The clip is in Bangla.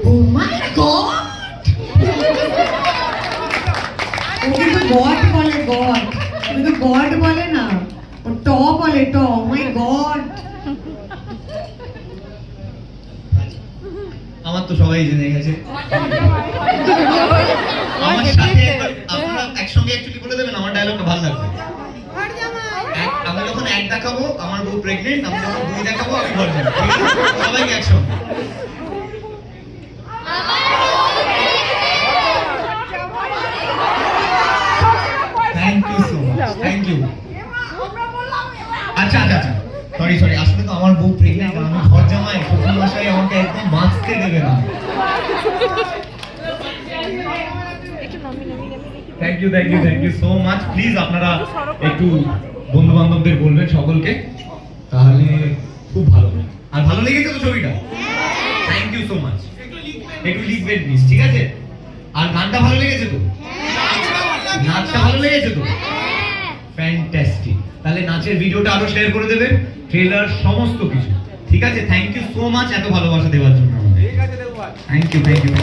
Oh my God! ওকে তো গড বলে, গড। ওকে তো গড বলে না, ও ট বলে, ট। Oh my God! আমার তো সবাই জেনে গেছে। আমার সাথে আপনারা একসঙ্গে অ্যাকচুয়ালি বলে দেবেন, আমার ডায়লগটা ভালো লাগবে। আমি যখন এক দেখাবো আমার বউ প্রেগনেন্ট, আমি যখন দুই দেখাবো আমি ঘর যাবো। সবাইকে একসঙ্গে। Thank you so much, thank you. আচ্ছা আচ্ছা আচ্ছা, সরি সরি, আসলে তো আমার বউ প্রেগনেন্ট, আমি ঘর জামাই, শ্বশুর মশাই আমাকে একদম বাঁচতে দেবে না। Thank you thank you thank you so much. Please আপনারা একটু বন্ধু বান্ধবদের বলবেন সকলকে, তাহলে খুব ভালো। আর ভালো লেগেছে তো ছবিটা? Thank you so much. একটু লিখবেন প্লিজ, ঠিক আছে? আর গানটা ভালো লেগেছে তো? নাচটা ভালো লেগেছে তো? ফ্যান্টাস্টিক। তাহলে নাচের ভিডিওটা আরো শেয়ার করে দেবেন, ট্রেলার সমস্ত কিছু, ঠিক আছে? থ্যাংক ইউ সো মাচ এত ভালোবাসা দেওয়ার জন্য। Thank you thank you.